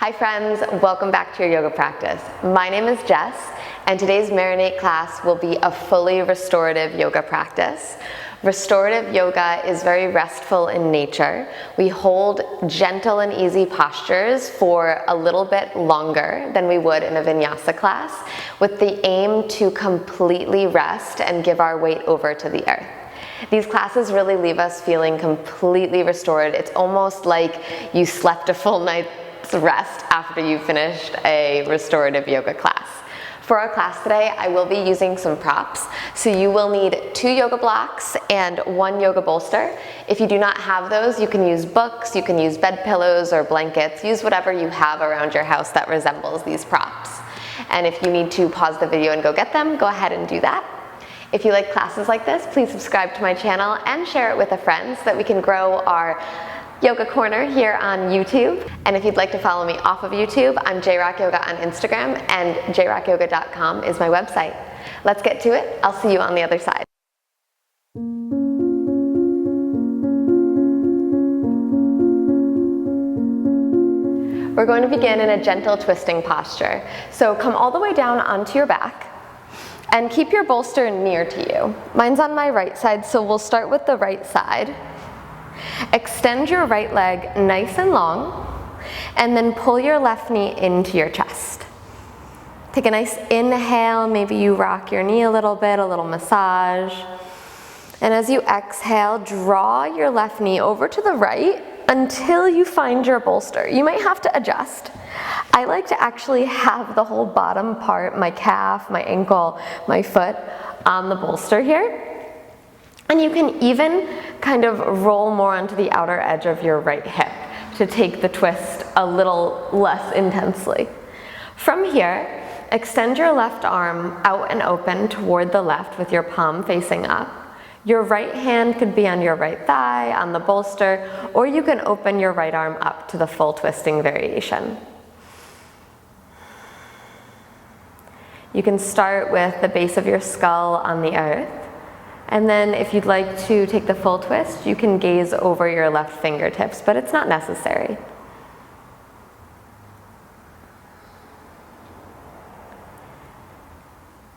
Hi friends, welcome back to your yoga practice. My name is Jess, and today's MARINATE class will be a fully restorative yoga practice. Restorative yoga is very restful in nature. We hold gentle and easy postures for a little bit longer than we would in a vinyasa class, with the aim to completely rest and give our weight over to the earth. These classes really leave us feeling completely restored. It's almost like you slept a full night's rest after you finished a restorative yoga class. For our class today, I will be using some props. So you will need 2 yoga blocks and 1 yoga bolster. If you do not have those, you can use books, you can use bed pillows or blankets. Use whatever you have around your house that resembles these props. And if you need to pause the video and go get them, go ahead and do that. If you like classes like this, please subscribe to my channel and share it with a friend so that we can grow our yoga corner here on YouTube. And if you'd like to follow me off of YouTube, I'm JRock Yoga on Instagram, and jrockyoga.com is my website. Let's get to it. I'll see you on the other side. We're going to begin in a gentle twisting posture. So come all the way down onto your back and keep your bolster near to you. Mine's on my right side, so we'll start with the right side. Extend your right leg nice and long, and then pull your left knee into your chest. Take a nice inhale, maybe you rock your knee a little bit, a little massage. And as you exhale, draw your left knee over to the right until you find your bolster. You might have to adjust. I like to actually have the whole bottom part, my calf, my ankle, my foot, on the bolster here. And you can even kind of roll more onto the outer edge of your right hip to take the twist a little less intensely. From here, extend your left arm out and open toward the left with your palm facing up. Your right hand could be on your right thigh, on the bolster, or you can open your right arm up to the full twisting variation. You can start with the base of your skull on the earth. And then if you'd like to take the full twist, you can gaze over your left fingertips, but it's not necessary.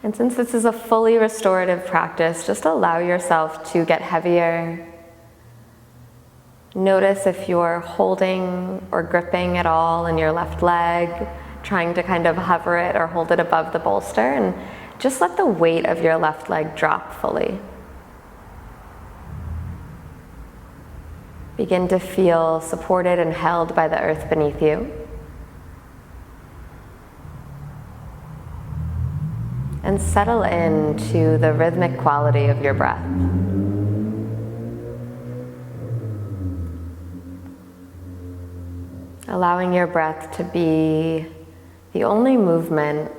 And since this is a fully restorative practice, just allow yourself to get heavier. Notice if you're holding or gripping at all in your left leg, trying to kind of hover it or hold it above the bolster, and just let the weight of your left leg drop fully. Begin to feel supported and held by the earth beneath you. And settle into the rhythmic quality of your breath. Allowing your breath to be the only movement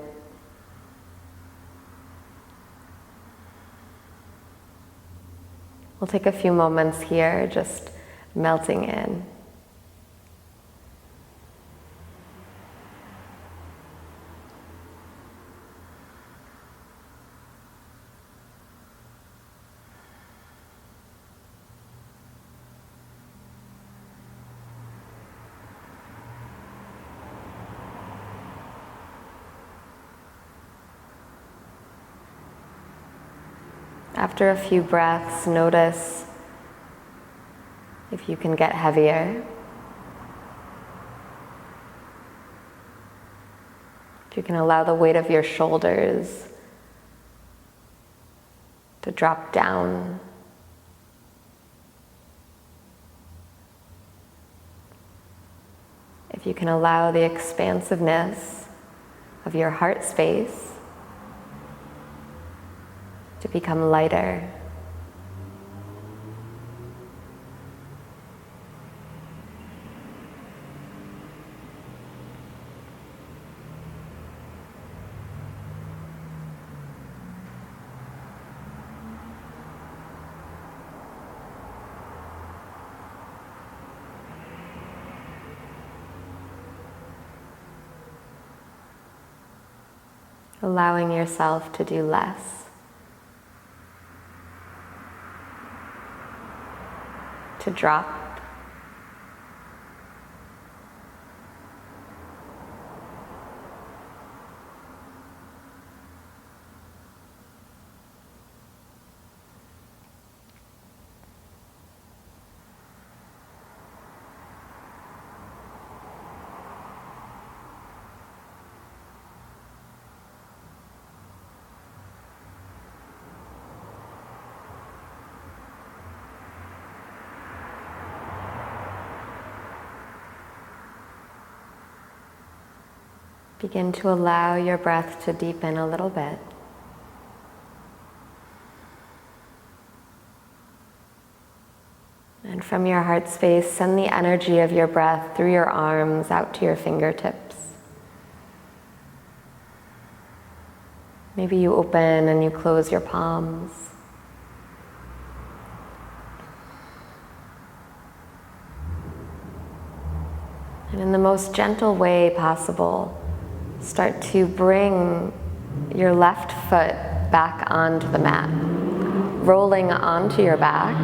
We'll take a few moments here, just melting in. After a few breaths, notice if you can get heavier. If you can allow the weight of your shoulders to drop down. If you can allow the expansiveness of your heart space to become lighter. Allowing yourself to do less. To drop. Begin to allow your breath to deepen a little bit. And from your heart space, send the energy of your breath through your arms out to your fingertips. Maybe you open and you close your palms. And in the most gentle way possible, start to bring your left foot back onto the mat, rolling onto your back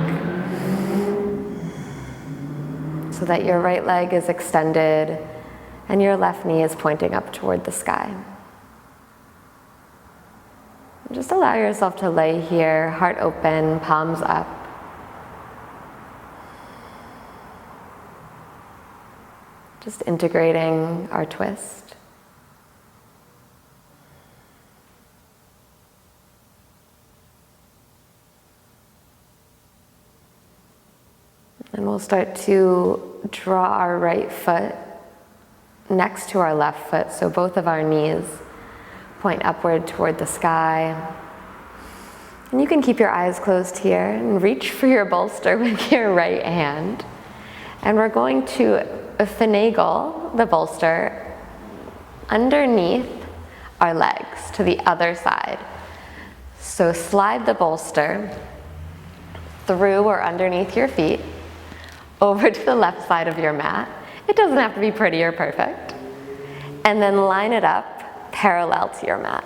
so that your right leg is extended and your left knee is pointing up toward the sky. And just allow yourself to lay here, heart open, palms up. Just integrating our twist. And we'll start to draw our right foot next to our left foot, so both of our knees point upward toward the sky. And you can keep your eyes closed here and reach for your bolster with your right hand. And we're going to finagle the bolster underneath our legs to the other side. So slide the bolster through or underneath your feet over to the left side of your mat. It doesn't have to be pretty or perfect. And then line it up parallel to your mat.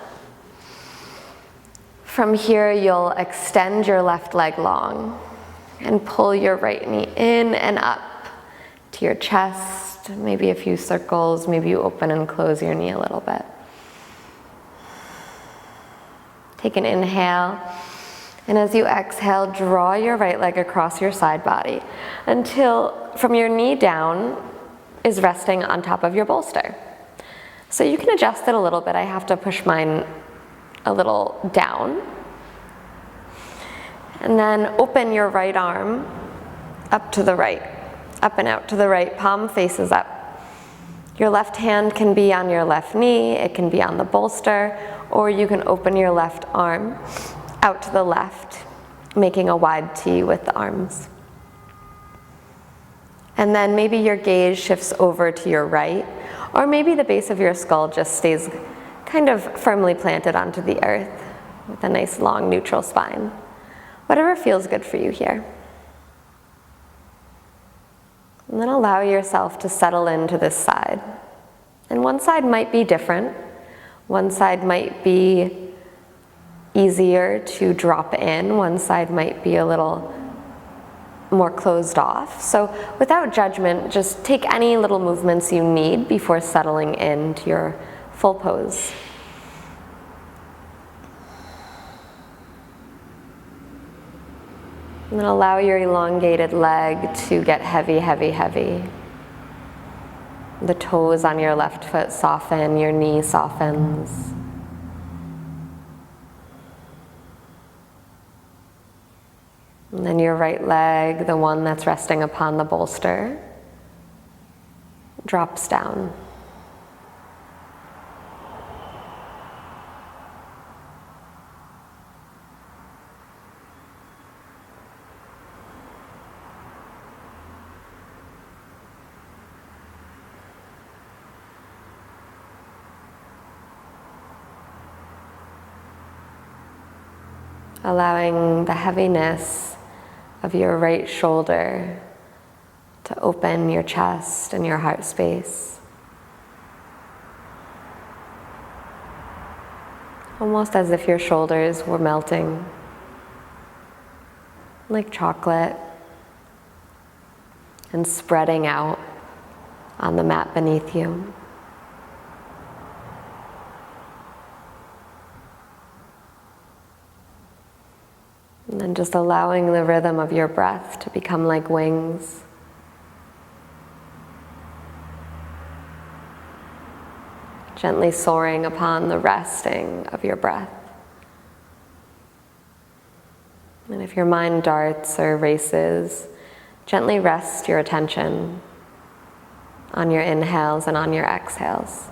From here, you'll extend your left leg long and pull your right knee in and up to your chest, maybe a few circles, maybe you open and close your knee a little bit. Take an inhale, and as you exhale, draw your right leg across your side body until from your knee down is resting on top of your bolster. So you can adjust it a little bit. I have to push mine a little down. And then open your right arm up to the right, up and out to the right, palm faces up. Your left hand can be on your left knee, it can be on the bolster, or you can open your left arm out to the left, making a wide T with the arms. And then maybe your gaze shifts over to your right, or maybe the base of your skull just stays kind of firmly planted onto the earth with a nice long neutral spine. Whatever feels good for you here. And then allow yourself to settle into this side. And one side might be different. One side might be easier to drop in. One side might be a little more closed off. So without judgment, just take any little movements you need before settling into your full pose. And then allow your elongated leg to get heavy, heavy, heavy. The toes on your left foot soften, your knee softens. And then your right leg, the one that's resting upon the bolster, drops down. Allowing the heaviness of your right shoulder to open your chest and your heart space. Almost as if your shoulders were melting like chocolate and spreading out on the mat beneath you. And then just allowing the rhythm of your breath to become like wings. Gently soaring upon the resting of your breath. And if your mind darts or races, gently rest your attention on your inhales and on your exhales.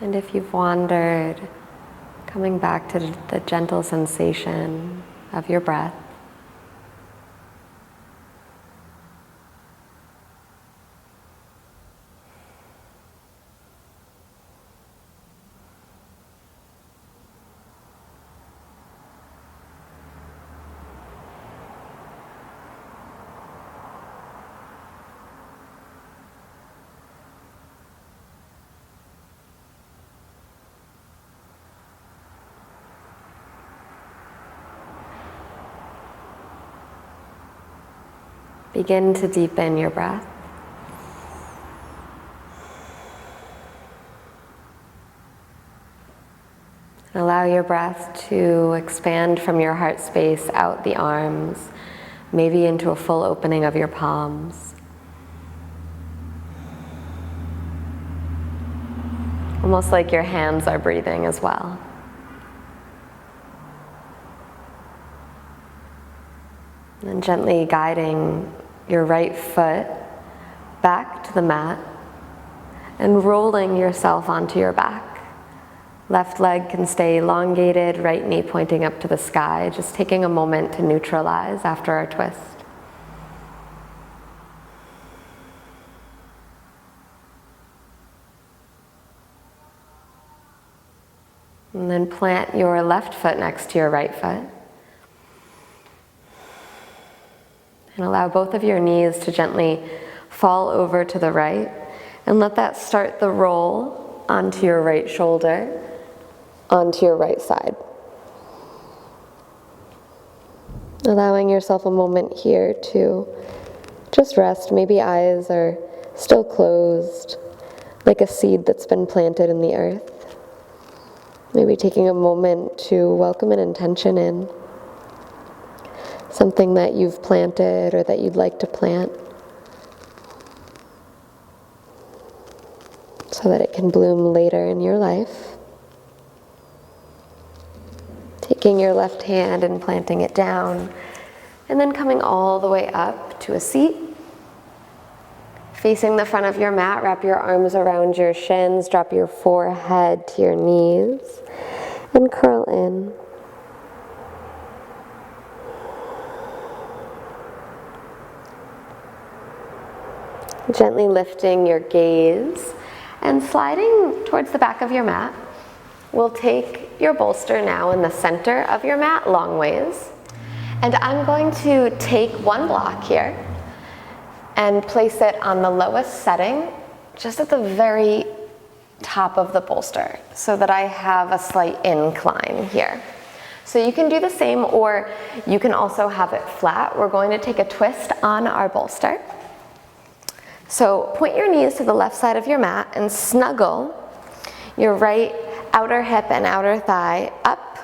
And if you've wandered, coming back to the gentle sensation of your breath. Begin to deepen your breath. And allow your breath to expand from your heart space out the arms, maybe into a full opening of your palms. Almost like your hands are breathing as well. And then gently guiding your right foot back to the mat and rolling yourself onto your back. Left leg can stay elongated, right knee pointing up to the sky, just taking a moment to neutralize after our twist. And then plant your left foot next to your right foot. And allow both of your knees to gently fall over to the right, and let that start the roll onto your right shoulder, onto your right side. Allowing yourself a moment here to just rest. Maybe eyes are still closed, like a seed that's been planted in the earth. Maybe taking a moment to welcome an intention in. Something that you've planted or that you'd like to plant, so that it can bloom later in your life. Taking your left hand and planting it down, and then coming all the way up to a seat. Facing the front of your mat, wrap your arms around your shins, drop your forehead to your knees, and curl in. Gently lifting your gaze and sliding towards the back of your mat. We'll take your bolster now in the center of your mat, long ways. And I'm going to take one block here and place it on the lowest setting, just at the very top of the bolster, so that I have a slight incline here. So you can do the same, or you can also have it flat. We're going to take a twist on our bolster. So point your knees to the left side of your mat and snuggle your right outer hip and outer thigh up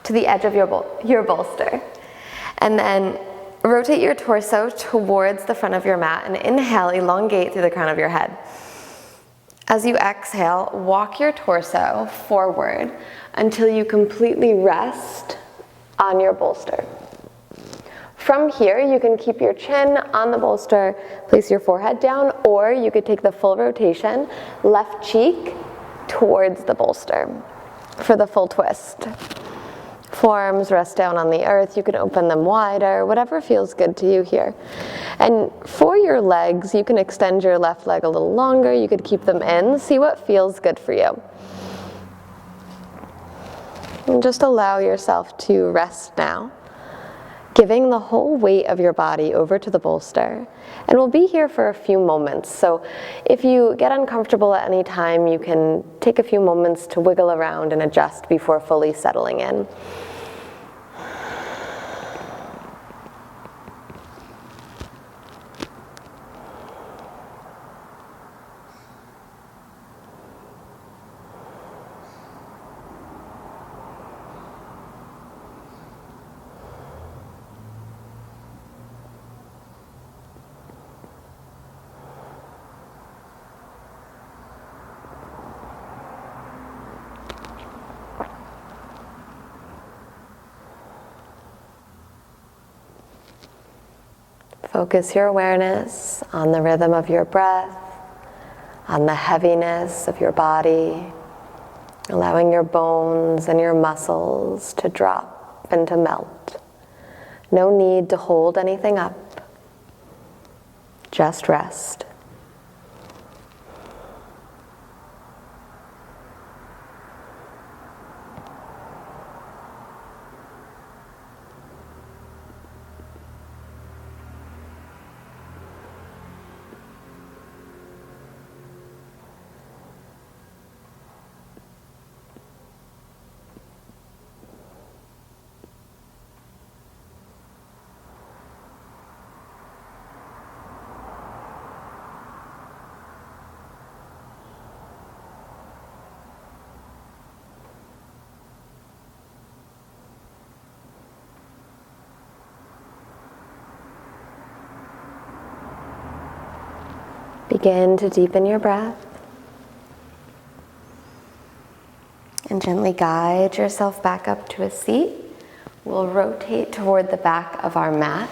to the edge of your bolster. And then rotate your torso towards the front of your mat and inhale, elongate through the crown of your head. As you exhale, walk your torso forward until you completely rest on your bolster. From here, you can keep your chin on the bolster, place your forehead down, or you could take the full rotation, left cheek towards the bolster for the full twist. Forearms rest down on the earth. You can open them wider, whatever feels good to you here. And for your legs, you can extend your left leg a little longer. You could keep them in. See what feels good for you. And just allow yourself to rest now, giving the whole weight of your body over to the bolster. And we'll be here for a few moments. So if you get uncomfortable at any time, you can take a few moments to wiggle around and adjust before fully settling in. Focus your awareness on the rhythm of your breath, on the heaviness of your body, allowing your bones and your muscles to drop and to melt. No need to hold anything up. Just rest. Begin to deepen your breath and gently guide yourself back up to a seat. We'll rotate toward the back of our mat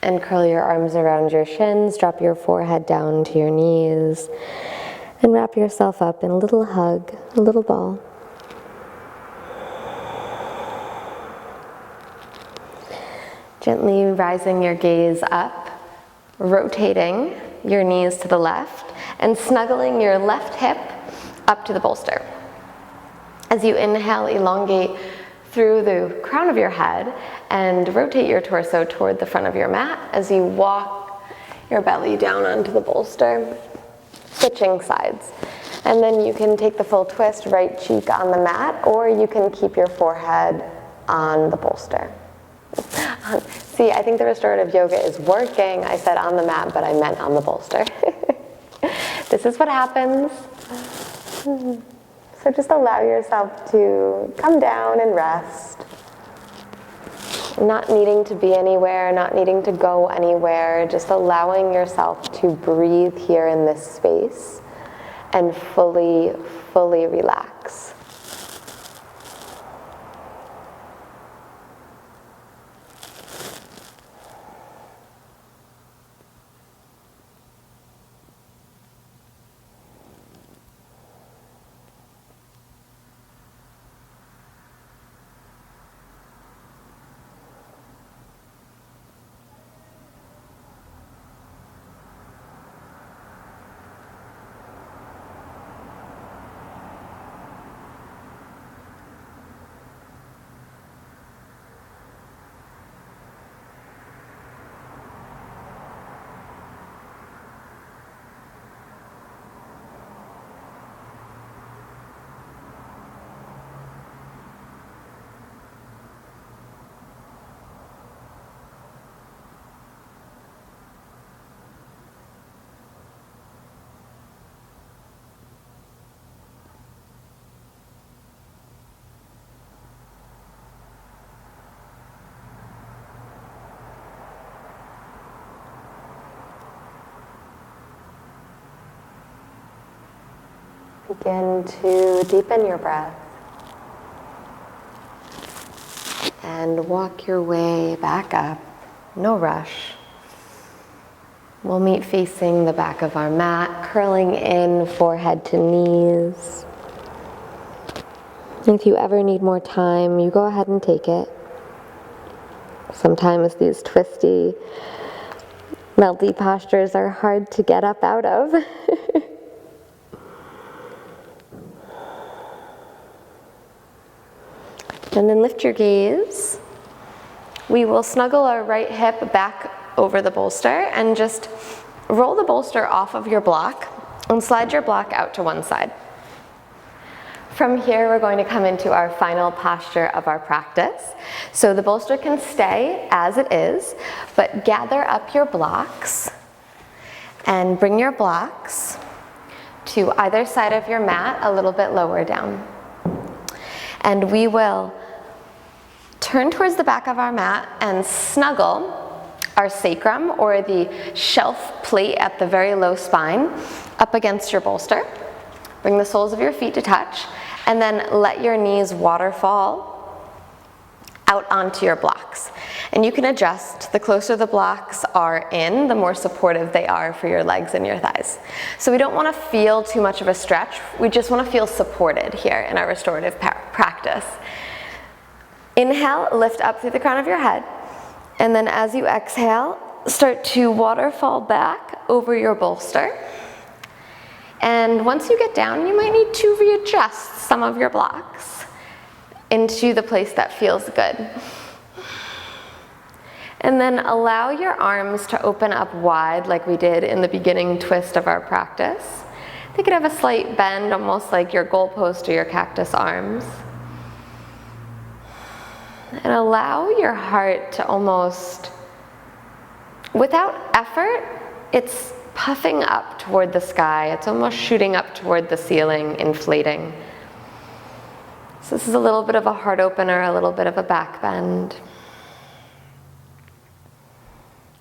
and curl your arms around your shins, drop your forehead down to your knees, and wrap yourself up in a little hug, a little ball. Gently rising your gaze up, rotating your knees to the left, and snuggling your left hip up to the bolster. As you inhale, elongate through the crown of your head and rotate your torso toward the front of your mat as you walk your belly down onto the bolster, switching sides. And then you can take the full twist, right cheek on the mat, or you can keep your forehead on the bolster. See, I think the restorative yoga is working. I said on the mat, but I meant on the bolster. This is what happens. So just allow yourself to come down and rest. Not needing to be anywhere, not needing to go anywhere, just allowing yourself to breathe here in this space and fully relax. Begin to deepen your breath and walk your way back up. No rush. We'll meet facing the back of our mat, curling in forehead to knees. If you ever need more time, you go ahead and take it. Sometimes these twisty, melty postures are hard to get up out of. And then lift your gaze. We will snuggle our right hip back over the bolster and just roll the bolster off of your block and slide your block out to one side. From here, we're going to come into our final posture of our practice. So the bolster can stay as it is, but gather up your blocks and bring your blocks to either side of your mat, a little bit lower down. And we will turn towards the back of our mat and snuggle our sacrum, or the shelf plate at the very low spine, up against your bolster. Bring the soles of your feet to touch, and then let your knees waterfall out onto your blocks. And you can adjust. The closer the blocks are in, the more supportive they are for your legs and your thighs. So we don't want to feel too much of a stretch. We just want to feel supported here in our restorative practice. Inhale, lift up through the crown of your head. And then as you exhale, start to waterfall back over your bolster. And once you get down, you might need to readjust some of your blocks into the place that feels good. And then allow your arms to open up wide like we did in the beginning twist of our practice. They could have a slight bend, almost like your goalpost or your cactus arms. And allow your heart to almost, without effort, it's puffing up toward the sky. It's almost shooting up toward the ceiling, inflating. So this is a little bit of a heart opener, a little bit of a back bend.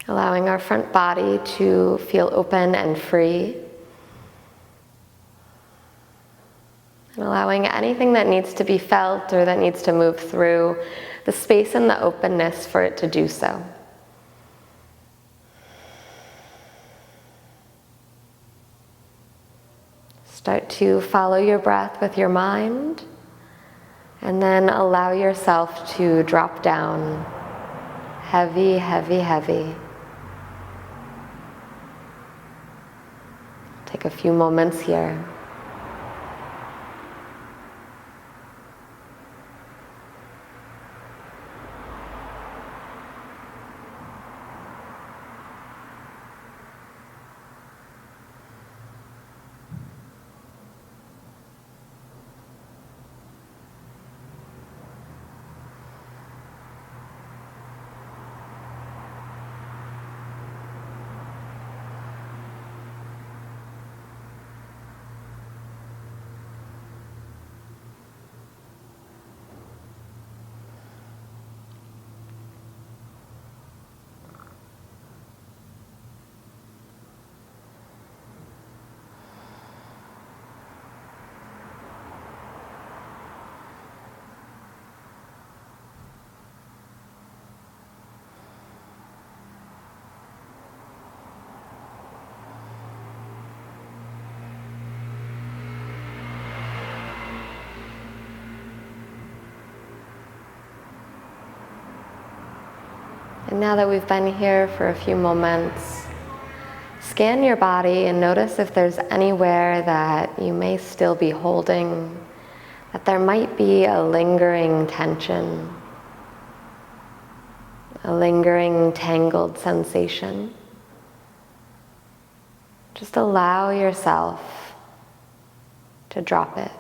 Allowing our front body to feel open and free. And allowing anything that needs to be felt or that needs to move through, the space and the openness for it to do so. Start to follow your breath with your mind, and then allow yourself to drop down. Heavy, heavy, heavy. Take a few moments here. And now that we've been here for a few moments, scan your body and notice if there's anywhere that you may still be holding, that there might be a lingering tension, a lingering tangled sensation. Just allow yourself to drop it.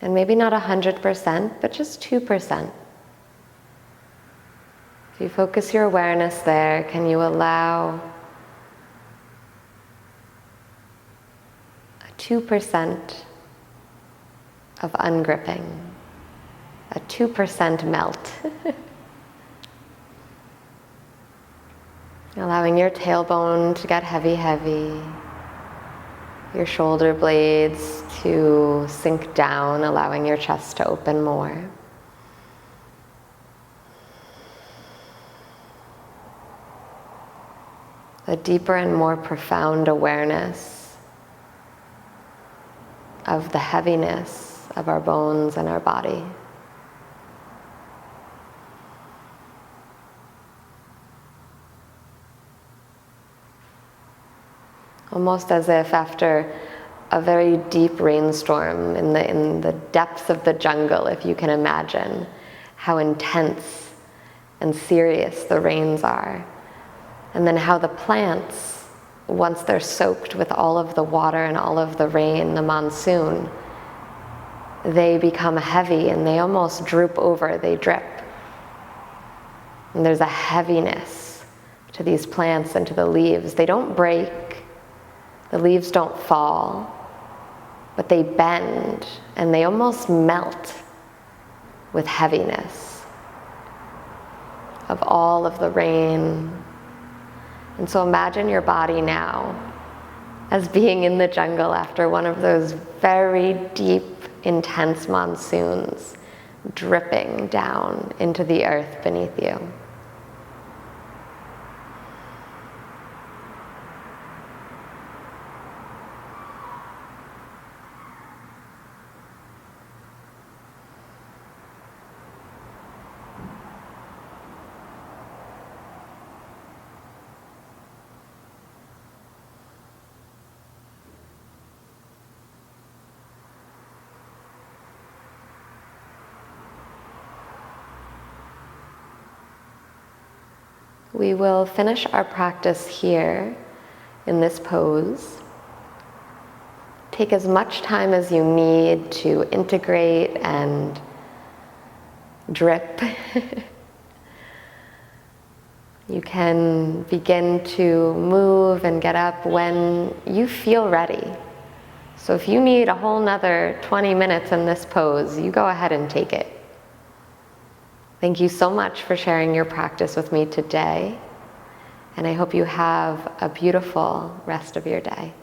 And maybe not 100%, but just 2%. If you focus your awareness there, can you allow a 2% of ungripping, a 2% melt? Allowing your tailbone to get heavy, heavy, your shoulder blades to sink down, allowing your chest to open more. A deeper and more profound awareness of the heaviness of our bones and our body. Almost as if after a very deep rainstorm in the depths of the jungle, if you can imagine how intense and serious the rains are. And then how the plants, once they're soaked with all of the water and all of the rain, the monsoon, they become heavy and they almost droop over, they drip. And there's a heaviness to these plants and to the leaves. They don't break, the leaves don't fall, but they bend and they almost melt with heaviness of all of the rain. And so imagine your body now as being in the jungle after one of those very deep, intense monsoons, dripping down into the earth beneath you. We will finish our practice here in this pose. Take as much time as you need to integrate and drip. You can begin to move and get up when you feel ready. So if you need a whole nother 20 minutes in this pose, you go ahead and take it. Thank you so much for sharing your practice with me today, and I hope you have a beautiful rest of your day.